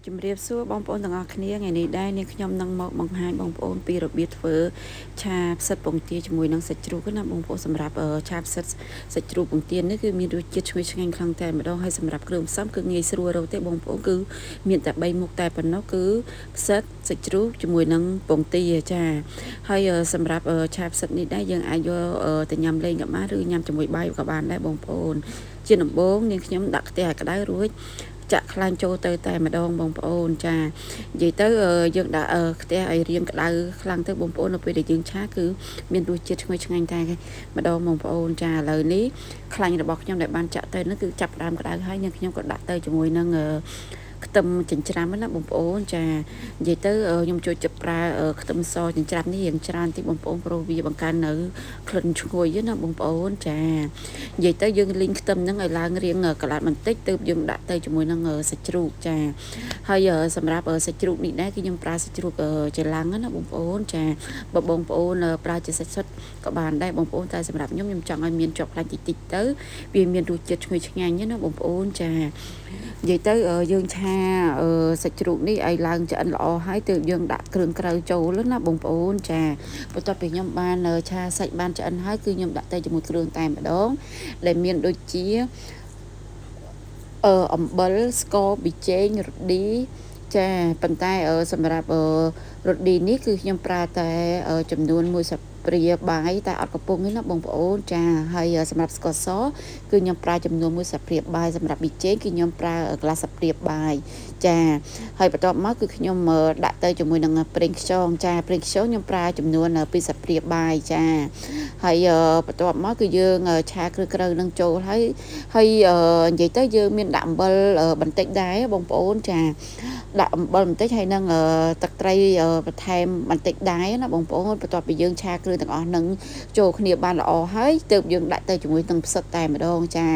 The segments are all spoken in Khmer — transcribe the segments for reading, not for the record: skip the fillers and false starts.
ជំរាបសួរបងប្អូនទាំងអស់គ្នាថ្ងៃនេះដែរនាងខ្ញុំនឹងមកបង្ហាញបងប្អូនពីរបៀបធ្វើឆាផ្សិតពងទាជាមួយនឹងសាច់ជ្រូកណាបងប្អូនសម្រាប់ឆាផ្សិតសាច់ជ្រូកពងទានេះគឺមានរសជាតិឈ្ងុយឆ្ងាញ់ខ្លាំងតែម្ដងហើយសម្រាប់គ្រឿងផ្សំគឺងាយស្រួលរកទេបងប្អូនគឺមានតែ3មុខតែប៉ុណ្ណោះគឺផ្សិតសាច់ជ្រូកជាមួយនឹងពងទាចាហើយសម្រាប់ឆាផ្សិតនេះដែរយើងអាចយកទៅញ៉ាំលេងក៏បានឬញ៉ាំជាមួយបាយក៏បានដែរបងប្អូនជាដំបូងនាងខ្ញុំដាក់ខ្ទះឲ្យក្តៅរួចចាក់ខ្លាញ់ចូលទៅតែម្ដងបងប្អូនចានិយាយទៅយើងដាក់ខ្ទះឲ្យរៀងក្តៅខ្លាំងទៅបងប្អូននៅពេលដែលយើងឆាគឺមានរសជាតិឈ្ងុយឆ្ងាញ់តែម្ដងបងប្អូនចាឥឡូវនេះខ្លាញ់របស់ខ្ញុំដែលបានចាក់ទៅនោះគឺចាប់ផ្ដើមក្តៅហើយយើងខ្ញុំក៏ដាក់ទៅជាមួយនឹងខ្ទឹមចិញ្ច្រាំណាបងប្អូនចានិយាយទៅខ្ញុំចូលចិត្តប្រើខ្ទឹមសចិញ្ច្រាំនេះរៀងច្រើនតិចបងប្អូនព្រោះវាបង្កើននៅក្លិនឈ្ងុយណាបងប្អូនចានិយាយទៅយើងលីងខ្ទឹមហ្នឹងឲ្យឡើងរៀងកន្លះបន្តិចទើបយើងដាក់ទៅជាមួយនឹងសាច់ជ្រូកចាហើយសម្រាប់សាច់ជ្រូកនេះដែរគឺខ្ញុំប្រើសាច់ជ្រូកច្រឡាំងណាបងប្អូនចាបើបងប្អូនប្រើជាសាច់សុទ្ធក៏បានដែរបងប្អូនតែសម្រាប់ខ្ញុំចង់ឲ្យមានជាប់ខ្លាញ់តិចតិចទៅវាមានរសជាតិឈ្ងុយឆ្ងាញ់ណាបងប្អូនចានិយាយទៅយើងឆាសាច់ជ្រូកនេះឲ្យឡើងឆ្អិនល្អហើយទើបយើងដាក់គ្រឿងក្រៅចូលណាបងប្អូនចាបន្ទាប់ពីខ្ញុំបានឆាសាច់បានឆ្អិនហើយគឺខ្ញុំដាក់ទៅជាមួយគ្រឿងតែម្ដងដែលមានដូចជាអំបិលស្ករប៊ីចេងរ៉ូឌីចាប៉ុន្តែសម្រាប់រ៉ូឌីនេះគឺខ្ញុំប្រើតែចំនួន1ស្លាបព្រាបាយតែអត់កំពុងទេណាបងប្អូនចាហើយសម្រាប់ស្ករសគឺខ្ញុំប្រើចំនួន1ស្លាបព្រាបាយសម្រាប់ប៊ីចេងគឺខ្ញុំប្រើកន្លះស្លាបព្រាបាយចាហើយបន្ទាប់មកគឺខ្ញុំដាក់ទៅជាមួយនឹងប្រេងខ្យងចាប្រេងខ្យងខ្ញុំប្រើចំនួន2ស្លាបព្រាបាយចាហើយបន្ទាប់មកគឺយើងឆាគ្រឿងក្រៅនឹងចូលហើយនិយាយទៅយើងមានដាក់អំបិលបន្តិចដែរបងប្អូនចាដាក់អំបិលបន្តិចហើយនឹងទឹកត្រីបន្ថែមបន្តិចដែរណាបងប្អូនបន្ទាប់ពីយើងឆាគ្រឿងទាំងអស់នឹងចូលគ្នាបានល្អហើយទើបយើងដាក់ទៅជាមួយនឹងផ្សិតតែម្ដងចា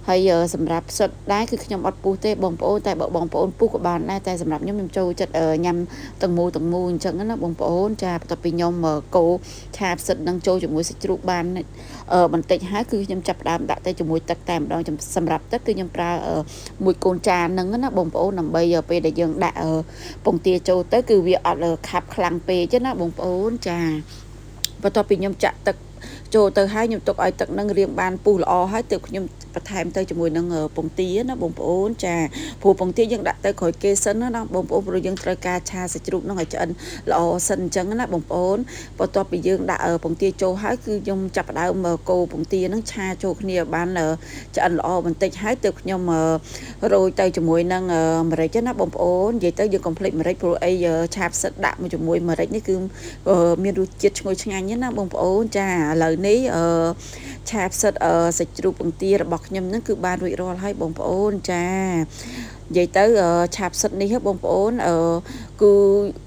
ហើយសម្រាប់ផ្សិតដែរគឺខ្ញុំអត់ពុះទេបងប្អូនតែបើបងប្អូនពុះក៏បានដែរតែសម្រាប់ខ្ញុំចូលចិត្តញ៉ាំទាំងមូលអញ្ចឹងណាបងប្អូនចាបន្ទាប់ពីខ្ញុំកូរឆាផ្សិតនឹងចូលជាមួយសាច់ជ្រូកបានបន្តិចហើយគឺខ្ញុំចាប់ផ្ដើមដាក់ទៅជាមួយទឹកតែម្ដងសម្រាប់ទឹកគឺខ្ញុំប្រើមួយកូនចានហ្នឹងណាបងប្អូនដើម្បីពេលដែលយើងដាក់ពងទាចូលទៅគឺវាអត់ខាប់ខ្លាំងពេកទេណាបងប្អូនចាបន្ទាប់ពីខ្ញុំចាក់ទឹកចូលទៅហើយខ្ញុំទុកឲ្យទឹកនឹងរៀងបានពុះល្អហើយទើបខ្ញុំបន្ថែមទៅជាមួយនឹងពងទាណាបងប្អូនចាព្រោះពងទាយើងដាក់ទៅក្រោយគេសិនណាបងប្អូនព្រោះយើងត្រូវការឆាសាច់ជ្រូកនឹងឲ្យឆ្អិនល្អសិនអញ្ចឹងណាបងប្អូនបន្ទាប់ពីយើងដាក់ពងទាចូលហើយគឺខ្ញុំចាប់ផ្ដើមកូរពងទានឹងឆាចូលគ្នាបានឆ្អិនល្អបន្តិចហើយទើបខ្ញុំរោយទៅជាមួយនឹងម្រេចណាបងប្អូននិយាយទៅយើងកុំភ្លេចម្រេចព្រោះអីឆាផ្សិតដាក់មកជាមួយម្រេចនេះគឺមានរសជាតិឈ្ងុយឆ្ងាញ់ណាបងប្អូនចាឥឡូវនេះឆាផ្សិតសាច់ជ្រូកពងទារបស់ខ្ញុំហ្នឹងគឺបានរួចរាល់ហើយបងប្អូនចានិយាយទៅឆាផ្សិតនេះបងប្អូនគឺ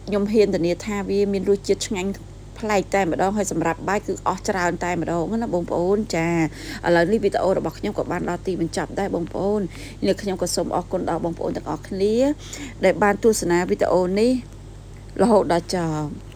ខ្ញុំហ៊ានធានាថាវាមានរសជាតិឆ្ងាញ់ប្លែកតែម្ដងហើយសម្រាប់បាយគឺអស់ច្រើនតែម្ដងណាបងប្អូនចាឥឡូវនេះវីដេអូរបស់ខ្ញុំក៏បានដល់ទីបញ្ចប់ដែរបងប្អូននេះខ្ញុំក៏សូមអរគុណដល់បងប្អូនទាំងអស់គ្នាដែលបានទស្សនាវីដេអូនេះរហូតដល់ចប់